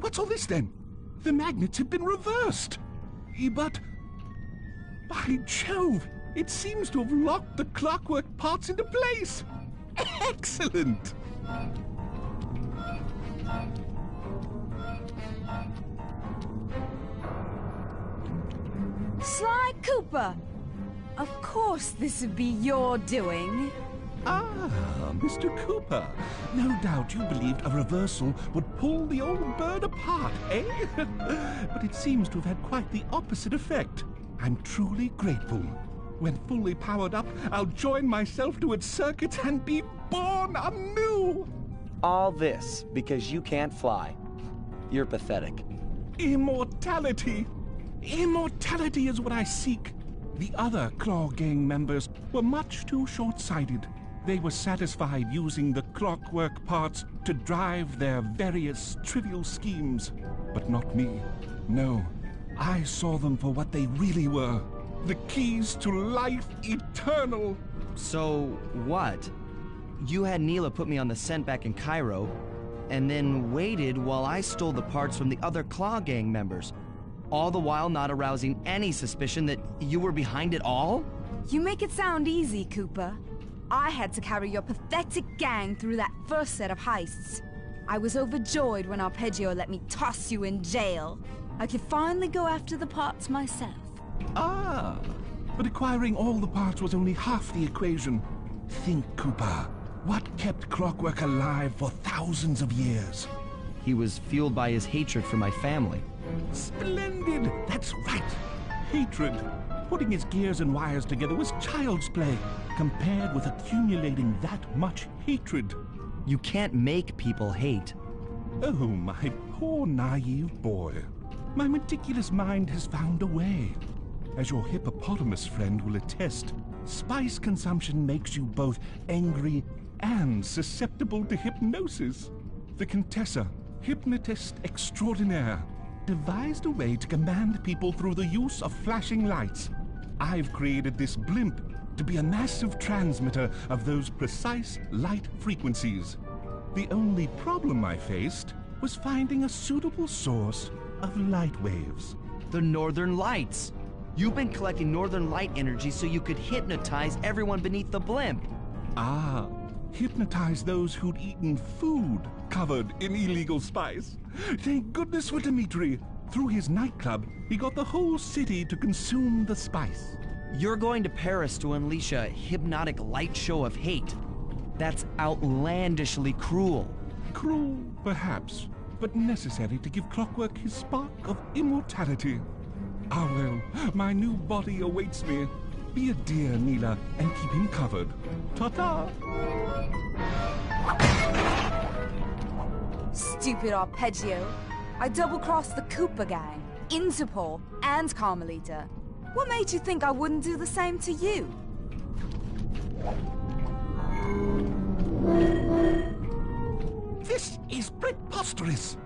What's all this then? The magnets have been reversed. But... by Jove, it seems to have locked the clockwork parts into place. Excellent! Sly Cooper! Of course this would be your doing. Ah, Mr. Cooper. No doubt you believed a reversal would pull the old bird apart, eh? But it seems to have had quite the opposite effect. I'm truly grateful. When fully powered up, I'll join myself to its circuit and be born anew! All this because you can't fly. You're pathetic. Immortality! Immortality is what I seek. The other Claw Gang members were much too short-sighted. They were satisfied using the clockwork parts to drive their various trivial schemes. But not me. No, I saw them for what they really were. The keys to life eternal. So, what? You had Neela put me on the scent back in Cairo, and then waited while I stole the parts from the other Claw Gang members, all the while not arousing any suspicion that you were behind it all? You make it sound easy, Cooper. I had to carry your pathetic gang through that first set of heists. I was overjoyed when Arpeggio let me toss you in jail. I could finally go after the parts myself. Ah, but acquiring all the parts was only half the equation. Think, Cooper. What kept Clockwork alive for thousands of years? He was fueled by his hatred for my family. Splendid! That's right. Hatred. Putting his gears and wires together was child's play, compared with accumulating that much hatred. You can't make people hate. Oh, my poor naive boy. My meticulous mind has found a way. As your hippopotamus friend will attest, spice consumption makes you both angry and susceptible to hypnosis. The Contessa, hypnotist extraordinaire, devised a way to command people through the use of flashing lights. I've created this blimp to be a massive transmitter of those precise light frequencies. The only problem I faced was finding a suitable source of light waves. The Northern Lights. You've been collecting Northern Light energy so you could hypnotize everyone beneath the blimp. Ah, hypnotize those who'd eaten food covered in illegal spice. Thank goodness for Dimitri. Through his nightclub, he got the whole city to consume the spice. You're going to Paris to unleash a hypnotic light show of hate. That's outlandishly cruel. Cruel, perhaps, but necessary to give Clockwork his spark of immortality. Ah well, my new body awaits me. Be a dear, Neela, and keep him covered. Ta-ta! Stupid Arpeggio. I double-crossed the Cooper gang, Interpol, and Carmelita. What made you think I wouldn't do the same to you? This is preposterous!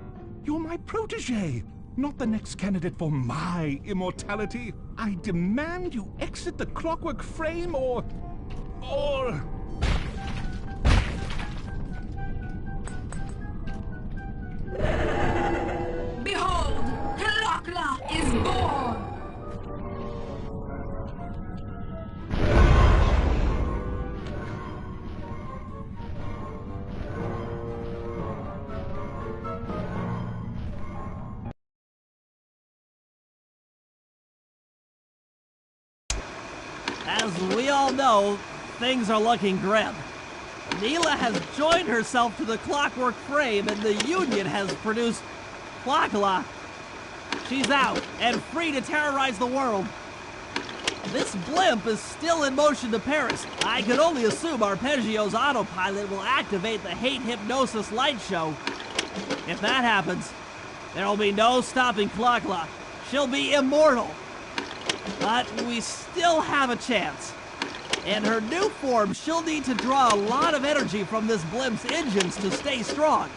You're my protege, not the next candidate for my immortality. I demand you exit the Clockwork frame or... Behold, Clockla is born! As we all know, things are looking grim. Neela has joined herself to the Clockwork frame and the Union has produced Clockla. She's out and free to terrorize the world. This blimp is still in motion to Paris. I can only assume Arpeggio's autopilot will activate the hate hypnosis light show. If that happens, there'll be no stopping Clockla. She'll be immortal. But we still have a chance. In her new form, she'll need to draw a lot of energy from this blimp's engines to stay strong.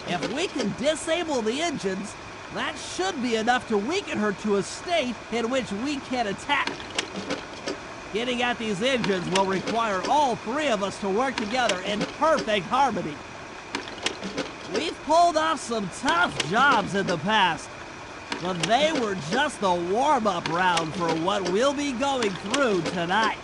If we can disable the engines, that should be enough to weaken her to a state in which we can attack. Getting at these engines will require all three of us to work together in perfect harmony. We've pulled off some tough jobs in the past, but they were just the warm-up round for what we'll be going through tonight.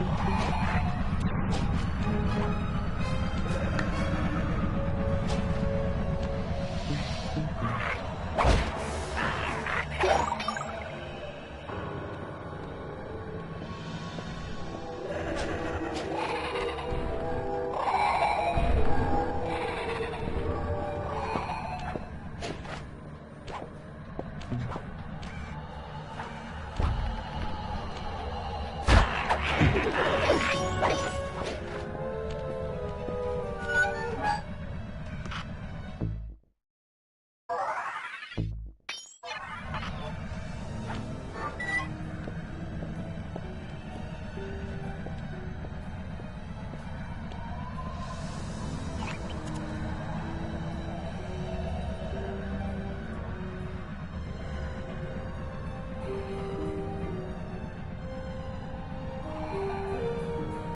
Ah!